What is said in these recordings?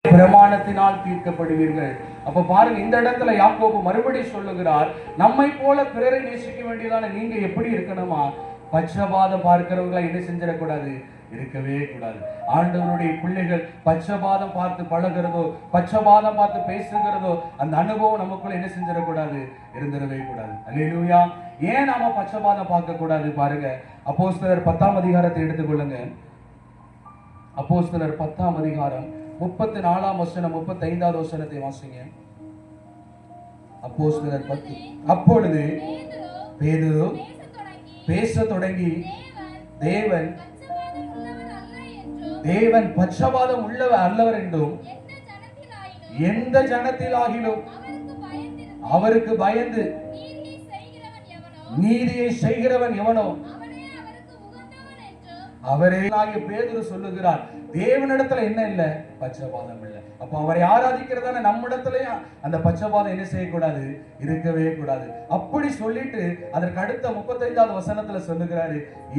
பிரமாணத்தினால் தீர்க்கப்படுவீர்கள். அப்ப பாருங்க, இந்த இடத்துல யாக்கோபு மறுபடியும் சொல்லுகிறார், நம்மை போல பிறரை நேசிக்க வேண்டியதான நீங்க எப்படி இருக்கணுமா? பட்சபாதம் பார்க்கிறவங்களா என்ன செஞ்சிடக்கூடாது, இருக்கவே கூடாது. ஆண்டவருடைய பிள்ளைகள் பட்சபாதம் பார்த்து பழகிறதோ, பட்சபாதம் பார்த்து பேசுகிறதோ, அந்த அனுபவம் நமக்குள்ள என்ன செஞ்சிடக்கூடாது, இருந்திடவே கூடாது. அல்லேலூயா. ஏன் நாம பட்சபாதம் பார்க்க கூடாது? பாருங்க, அப்போஸ்தலர் 10ஆம் அதிகாரத்தை எடுத்துக்கொள்ளுங்க. அப்போஸ்தலர் 10ஆம் அதிகாரம் 34ஆம் வசனம் 35வது வசனத்தை வாசிங்க. அப்போஸ்தலர் 10. அப்பொழுது பேதுரு பேசத் தொடங்கி, தேவன் பட்சபாதம் உள்ளவர் அல்லவர் என்றும், எந்த ஜனத்திலாகிலும் அவருக்கு பயந்து நீதியை செய்கிறவன் எவனோ அவரே ஆகிய பேதுரு சொல்லுகிறார். தேவனிடத்துல என்ன இல்ல? பட்சபாதம் இல்லை. அப்ப அவரை ஆராதிக்கிறதான நம்மிடத்துலயும் அந்த பட்சபாதம் என்ன செய்யக்கூடாது, இருக்கவே கூடாது. அப்படி சொல்லிட்டு அதற்கு அடுத்த 35வது வசனத்துல சொல்லுகிறாரு,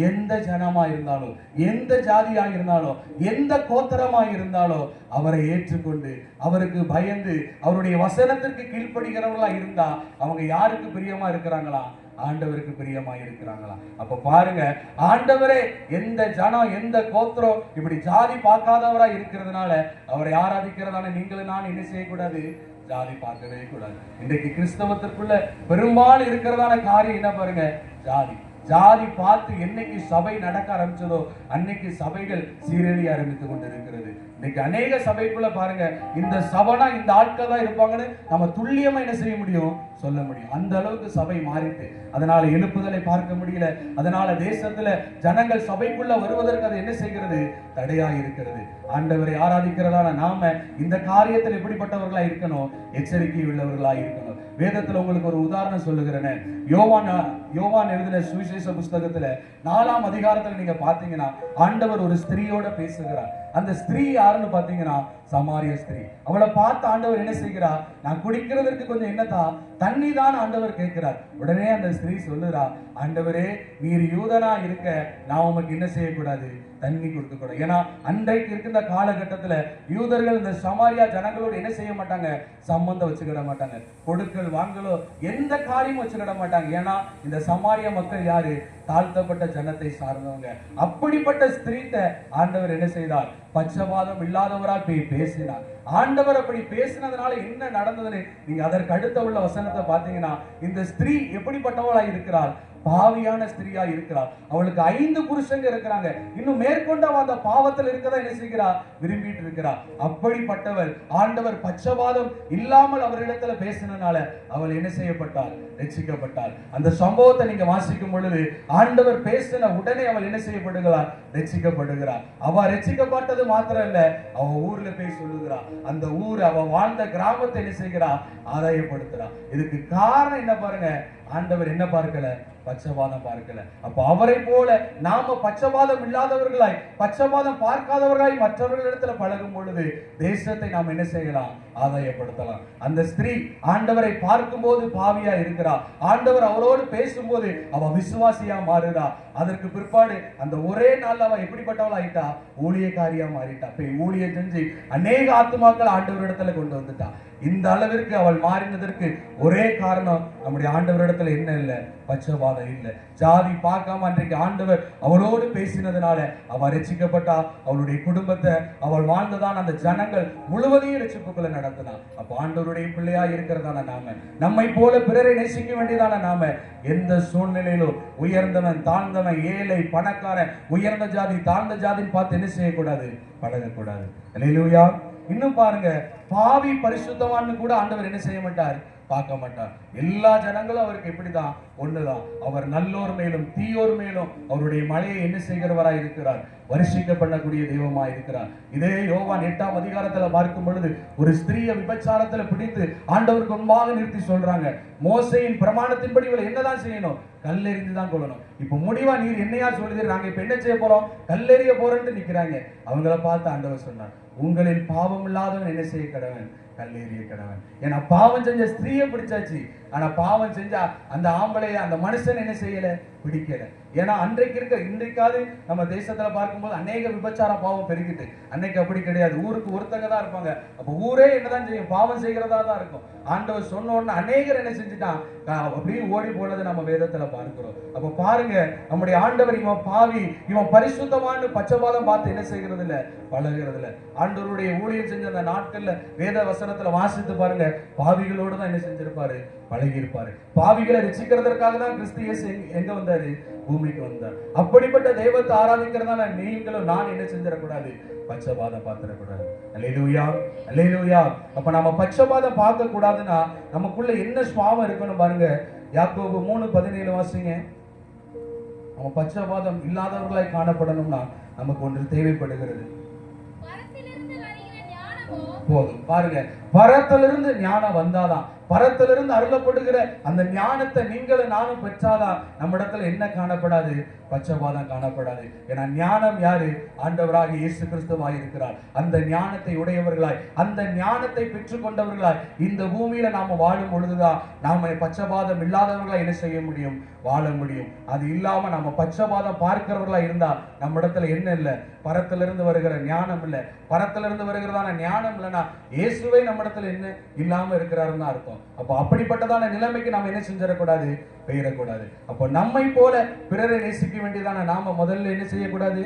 எந்த ஜனமா இருந்தாலும், எந்த ஜாதியா இருந்தாலும், எந்த கோத்திரமா இருந்தாலும் அவரை ஏற்றுக்கொண்டு அவருக்கு பயந்து அவருடைய வசனத்திற்கு கீழ்ப்படுகிறவர்களா இருந்தா அவங்க யாருக்கு பிரியமா இருக்கிறாங்களா? ஆண்டவருக்கு பிரியமா இருக்கிறாங்களா? அப்ப பாருங்க, ஆண்டவரே எந்த ஜனம், எந்த கோத்திரம், இப்படி ஜாதி பார்க்காதவரா இருக்கிறதுனால அவரை ஆராதிக்கிறதான நீங்களும் நான் என்ன செய்யக்கூடாது, ஜாதி பார்க்கவே கூடாது. இன்றைக்கு கிறிஸ்தவத்திற்குள்ள பெரும்பாலும் இருக்கிறதான காரியம் என்ன பாருங்க, ஜாதி. ஜாதி பார்த்து என்னைக்கு சபை நடக்க ஆரம்பிச்சதோ அன்னைக்கு சபைகள் சீரழிய ஆரம்பித்துக் கொண்டிருக்கிறது. இன்னைக்கு அநேக சபைக்குள்ள பாருங்க, இந்த சபைனா இந்த ஆட்கள் தான் இருப்பாங்கன்னு நம்ம துல்லியமா என்ன செய்ய முடியும், சொல்ல முடியும். அந்த அளவுக்கு சபை மாறிட்டு, அதனால எழுப்புதலை பார்க்க முடியல. அதனால தேசத்துல ஜனங்கள் சபைக்குள்ள வருவதற்கு அது என்ன செய்கிறது, தடையா இருக்கிறது. ஆண்டவரை ஆராதிக்கிறதான நாம இந்த காரியத்தில் எப்படிப்பட்டவர்களா இருக்கணும், எச்சரிக்கை உள்ளவர்களா இருக்கணும். வேதத்துல உங்களுக்கு ஒரு உதாரணம் சொல்லுகிறேன். யோவான் எழுதின சுவிசேஷ புஸ்தகத்துல 4ஆம் அதிகாரத்துல நீங்க பாத்தீங்கன்னா ஆண்டவர் ஒரு ஸ்திரீயோட பேசுகிறார். அந்த ஸ்திரீ யாருன்னு பாத்தீங்கன்னா சமாரிய ஸ்திரீ. அவளை பார்த்து ஆண்டவர் என்ன செய்கிறார், நான் குடிக்கிறதற்கு கொஞ்சம் என்னதா தண்ணி தான் ஆண்டவர் கேட்கிறார். உடனே அந்த ஸ்திரீ சொல்லுறா, ஆண்டவரே நீர் யூதனா இருக்க நான் உமக்கு என்ன செய்யக்கூடாது, தண்ணி கொடுக்க கூடாது. ஏன்னா அன்றைக்கு இருக்கின்ற காலகட்டத்துல யூதர்கள் இந்த சமாரியா ஜனங்களோடு என்ன செய்ய மாட்டாங்க, சம்பந்தம் வச்சுக்கிட மாட்டாங்க. கொடுக்கல் வாங்கலோ எந்த காரியமும் வச்சுக்கிட மாட்டாங்க. ஏன்னா இந்த சமாரியா மக்கள் யாரு, தாழ்த்தப்பட்ட ஜனத்தை சார்ந்தவங்க. அப்படிப்பட்ட ஸ்திரீட்ட ஆண்டவர் என்ன செய்தார், பட்சபாதம் இல்லாதவரா போய் பேசினார். ஆண்டவர் அப்படி பேசினதுனால என்ன நடந்ததுன்னு நீங்க அதற்கு அடுத்த உள்ள வசனத்தை பாத்தீங்கன்னா, இந்த ஸ்திரீ எப்படிப்பட்டவளா இருக்கிறார், பாவியான ஸ்திரீயா இருக்கிறார். அவளுக்கு 5 புருஷங்க இருக்கிறாங்க. இன்னும் மேற்கொண்டு அவ அந்த பாவத்தில் இருக்கதா என்ன செய்கிறார், விரும்பிட்டு இருக்கிறார். அப்படிப்பட்டவள் ஆண்டவர் பட்சபாதம் இல்லாமல் அவரிடத்துல பேசினால அவள் என்ன செய்யப்பட்டாள், ரட்சிக்கப்பட்டாள். அந்த சம்பவத்தை நீங்க வாசிக்கும் பொழுது ஆண்டவர் பேசின உடனே அவள் என்ன செய்யப்படுகிறார், ரட்சிக்கப்படுகிறார். அவ ரட்சிக்கப்பட்டது மாத்திரம் இல்ல, அவ ஊர்ல போய் சொல்லுகிறார். அந்த ஊர் அவ வாழ்ந்த கிராமத்தை என்ன செய்கிறார், ஆதாயப்படுத்துறார். இதுக்கு காரணம் என்ன பாருங்க, ஆண்டவர் என்ன பார்க்கல, பட்சபாதம் பார்க்கல. அப்ப அவரை போல நாம பட்சபாதம் இல்லாதவர்களாய், பட்சபாதம் பார்க்காதவர்களாய் மற்றவர்களிடத்துல பழகும் பொழுது தேசத்தை நாம் என்ன செய்யலாம், ஆதாயப்படுத்தலாம். அந்த ஸ்திரீ ஆண்டவரை பார்க்கும் போது பாவியா இருக்கிறா. ஆண்டவர் அவரோடு பேசும்போது அவ விசுவாசியா மாறுறா. அதற்கு பிற்பாடு அந்த ஒரே நாள் அவ எப்படிப்பட்டவள் ஆயிட்டா, ஊழியக்காரியா மாறிட்டா. போய் ஊழியம் செஞ்சு அநேக ஆத்துமாக்கள் ஆண்டவரிடத்துல கொண்டு வந்துட்டா. இந்த அளவிற்கு அவள் மாறினதற்கு ஒரே காரணம், நம்முடைய ஆண்டவரிடத்துல என்ன இல்ல, பட்சபாதம் இல்ல. ஜாதி பார்க்காம அன்றைக்கு ஆண்டவர் அவளோடு பேசினதுனால அவள் ரட்சிக்கப்பட்டா. அவளுடைய குடும்பத்தை, அவள் வாழ்ந்ததான் அந்த ஜனங்கள் முழுவதையும் ரட்சிப்புக்குள்ள நடத்தினான். அப்ப ஆண்டவருடைய பிள்ளையா இருக்கிறதான நாம, நம்மை போல பிறரை நேசிக்க வேண்டியதான நாம எந்த சூழ்நிலையிலும் உயர்ந்தவன் தாழ்ந்தவன், ஏழை பணக்காரன், உயர்ந்த ஜாதி தாழ்ந்த ஜாதின்னு பார்த்து என்ன செய்யக்கூடாது, பழகக்கூடாது. அல்லேலூயா. இன்னும் பாருங்க, பாவி பரிசுத்தவான்னு கூட ஆண்டவர் என்ன செய்ய மாட்டார், பார்க்க மாட்டார். எல்லா ஜனங்களும் அவருக்கு எப்படிதான், ஒண்ணுதான். அவர் நல்லோர் மேலும் தீயோர் மேலும் அவருடைய மழையை என்ன செய்கிறவராய் இருக்கிறார், வருஷிக்க பண்ணக்கூடிய தெய்வமா இருக்கிறார். இதே யோவான் 8ஆம் அதிகாரத்துல பார்க்கும் பொழுது ஒரு ஸ்திரீயை விபச்சாரத்துல பிடித்து ஆண்டவருக்கு முன்பாக நிறுத்தி சொல்றாங்க, மோசையின் பிரமாணத்தின்படி இவளை என்னதான் செய்யணும், கல்லெறிந்துதான் கொள்ளணும். இப்ப முடிவா நீர் என்னையா சொல்லுது, நாங்க இப்ப என்ன செய்ய போறோம், கல்லெறிய போறோம்னு நிக்கிறாங்க. அவங்கள பார்த்து ஆண்டவர் சொன்னார், உங்களில் பாவம் இல்லாதவன் என்ன செய்ய கடவன், கல்லெறிய கடவன். ஏன்னா பாவம் செஞ்ச ஸ்திரீயை பிடிச்சாச்சு, ஆனா பாவம் செஞ்சா அந்த ஆம்பளைய அந்த மனுஷன் என்ன செய்யல, பிடிக்கல. ஏன்னா அன்றைக்கு இன்றைக்காவது நம்ம தேசத்துல பார்க்கும்போது அநேக விபச்சார பாவம் பெருகிட்டு. அன்னைக்கு அப்படி கிடையாது. ஊருக்கு ஒருத்தங்க தான் இருப்பாங்க. அப்ப ஊரே என்னதான் செய்யும்? பாவம் செய்கிறதா தான் இருக்கும். ஆண்டவர் சொன்ன உடனே அநேகர் என்ன செஞ்சுட்டான்? அப்படியே ஓடி போனது நம்ம வேதத்துல பார்க்கிறோம். அப்ப பாருங்க, நம்முடைய ஆண்டவர் இவன் பாவி, இவன் பரிசுத்தமான பச்சைபாதம் பார்த்து என்ன செய்கிறது இல்ல, பழகிறது இல்ல. ஆண்டவருடைய ஊழியம் செஞ்ச அந்த நாட்கள்ல வேத வசனத்துல வாசித்து பாருங்க, பாவிகளோடு தான் என்ன செஞ்சிருப்பாரு? பழகி இருப்பாரு. பாவிகளை ரசிக்கிறதற்காக தான் கிறிஸ்து இயேசு எங்க வந்தாரு? பூமிக்கு வந்தார். அப்படிப்பட்ட தெய்வத்தை ஆராதிக்கிறதால நீங்களும் நான் என்ன செஞ்சிடக்கூடாது? பச்சைபாதம் பார்த்திடக்கூடாது. அல்லேலூயா, அல்லேலூயா. அப்ப நம்ம பச்சைபாதம் பார்க்க கூடாதுன்னா நமக்குள்ள என்ன சுவாபம் இருக்கணும் பாருங்க. யாக்கோபு 3:17 வாசிங்க. நம்ம பச்சைபாதம் இல்லாதவர்களாய் காணப்படணும்னா நமக்கு ஒன்று தேவைப்படுகிறது. போதும். பாருங்க, பரத்திலிருந்து ஞானம் வந்தாதான், பரத்திலிருந்து அருளப்படுகிற அந்த ஞானத்தை நீங்களும் நானும் பெற்றாதான் நம்ம இடத்துல என்ன காணப்படாது? பச்சைபாதம் காணப்படாது. ஏன்னா ஞானம் யாரு? ஆண்டவராக இயேசு கிறிஸ்துவாய் இருக்கிறார். அந்த ஞானத்தை உடையவர்களாய், அந்த ஞானத்தை பெற்றுக் கொண்டவர்களாய் இந்த பூமியில நாம வாழும் பொழுதுதான் நாம பச்சைபாதம் இல்லாதவர்களா என்ன செய்ய முடியும்? வாழ முடியும். அது இல்லாம நம்ம பச்சைபாதம் பார்க்கிறவர்களா இருந்தா நம்ம இடத்துல என்ன இல்லை? பரத்திலிருந்து வருகிற ஞானம் இல்லை. பரத்திலிருந்து வருகிறதான ஞானம் இல்லைன்னா இயேசுவை நம்ம இடத்துல என்ன இல்லாம இருக்கிறாருன்னு அர்த்தம். அப்ப அப்படிப்பட்டதான நிலைமைக்கு நாம என்ன செஞ்சிடக்கூடாது? பெயரக்கூடாது. அப்ப நம்மை போல பிறரை நேசிக்க வேண்டியதான நாம முதல்ல என்ன செய்யக்கூடாது?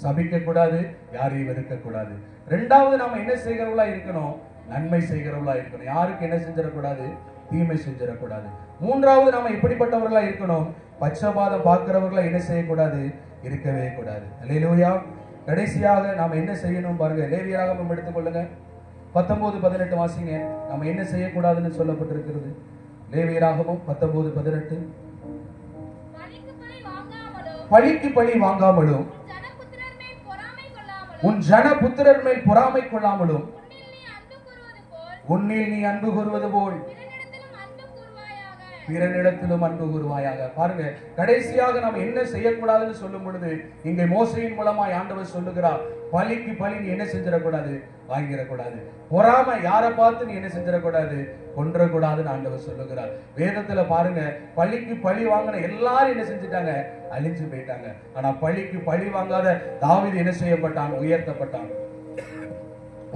சபிக்க கூடாது, யாரையும் வெறுக்க கூடாது. ரெண்டாவது நாம என்ன செய்கிறவர்களா இருக்கணும்? நன்மை செய்கிறவர்களா இருக்கணும். யாருக்கு என்ன செஞ்சிடக்கூடாது? தீமை செஞ்சிடக்கூடாது. மூன்றாவது நாம எப்படிப்பட்டவர்களா இருக்கணும்? பச்சைபாதம் பார்க்கிறவர்களா என்ன செய்யக்கூடாது? இருக்கவே கூடாது. அல்லேலூயா. கடைசியாக நாம என்ன செய்யணும் பாருங்க. லேவியராகமம் எடுத்துக்கொள்ளுங்க. 19:18 வாசிங்க. நம்ம என்ன செய்யக்கூடாதுன்னு சொல்லப்பட்டிருக்கிறது? லேவியராகமம் 19:18. பழிக்கு பழி வாங்காமலும் உன் ஜன புத்திரர் மேல் பொறாமை கொள்ளாமலும் உன்னில் நீ அன்பு கூறுவது போல் பிறனிடத்திலும் அன்பு கூறுவாயாக. பாருங்க, கடைசியாக நாம் என்ன செய்யக்கூடாதுன்னு சொல்லும் பொழுது இங்கே மோசையின் மூலமாய் ஆண்டவர் சொல்லுகிறார், பழிக்கு பழி நீ என்ன செஞ்சிடக்கூடாது? வாங்கிடக்கூடாது. பொறாமை யாரை பார்த்து நீ என்ன செஞ்சிடக்கூடாது? கொன்றக்கூடாதுன்னு ஆண்டவர் சொல்லுகிறார். வேதத்துல பாருங்க, பழிக்கு பழி வாங்கின எல்லாரும் என்ன செஞ்சுட்டாங்க? அழிஞ்சு போயிட்டாங்க. ஆனா பழிக்கு பழி வாங்காத தாவீது என்ன செய்யப்பட்டான்? உயர்த்தப்பட்டான்.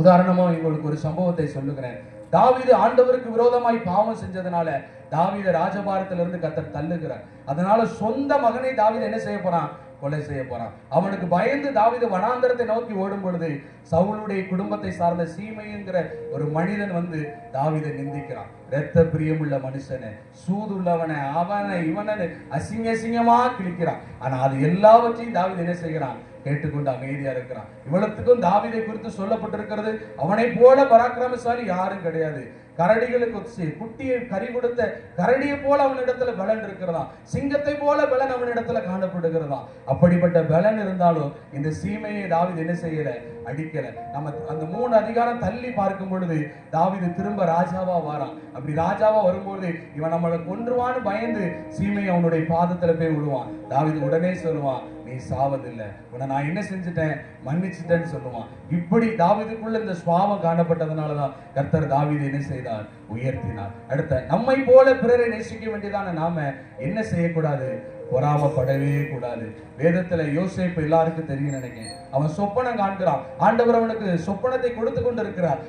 உதாரணமா உங்களுக்கு ஒரு சம்பவத்தை சொல்லுகிறேன். தாவீது ஆண்டவருக்கு விரோதமாய் பாவம் செஞ்சதுனால தாவீதை ராஜபாரத்திலிருந்து கர்த்தர் தள்ளுகிறார். அதனால சொந்த மகனை தாவீது என்ன செய்ய போறான்? கொலை செய்ய போறான். அவனுக்கு பயந்து தாவீது வனாந்தரத்தை நோக்கி ஓடும் பொழுது சவுலுடைய குடும்பத்தை சார்ந்த சீமைங்கிற ஒரு மனிதன் வந்து தாவீதை நிந்திக்கிறான். இரத்த பிரியமுள்ள மனுஷனை, சூதுள்ளவனை, அவனை இவனை அசிங்கமா கிழிக்கிறான். ஆனா அது எல்லாவற்றையும் தாவீது என்ன செய்கிறான்? கேட்டுக்கொண்டு அமைதியா இருக்கிறான். இவ்வளவுக்கும் தாவீதை குறித்து சொல்லப்பட்டிருக்கிறது, அவனை போல பராக்கிரமசாலி யாரும் கிடையாது. கரடிகளுக்கு குட்டியை கறி கொடுத்த கரடியை போல அவனிடத்துல பலன் இருக்கிறதா, சிங்கத்தை போல பலன் அவனிடத்துல காணப்படுகிறதா. அப்படிப்பட்ட பலன் இருந்தாலும் இந்த சீமையை தாவீது என்ன செய்யல? அடிக்கல. நம்ம அந்த 3 அதிகாரம் தள்ளி பார்க்கும் பொழுது தாவீது திரும்ப ராஜாவா வாரான். அப்படி ராஜாவா வரும்போது இவன் நம்மளை கொன்றுவான்னு பயந்து சீமை அவனுடைய பாதத்துல போய் விடுவான். தாவீது உடனே சொல்லுவான், நீ சாவதில்லை, உன்னை நான் என்ன செஞ்சுட்டேன்? மன்னிச்சுட்டேன்னு சொல்லுவான். இப்படி தாவீதுக்குள்ள இந்த சுவாபம் காணப்பட்டதுனாலதான் கர்த்தர் தாவீது என்ன செய்தார்? உயர்த்தினார். அடுத்த நம்மை போல பிறரை நேசிக்க வேண்டியதான நாம என்ன செய்யக்கூடாது? பொறாமப்படவே கூடாது. வேதத்துல யோசேப்பு எல்லாருக்கும் தெரியும் நினைக்கிறேன். அவன் சொப்பனம் காண்கிறான். ஆண்டவர் அவனுக்கு சொப்பனத்தை கொடுத்து கொண்டு இருக்கிறார்.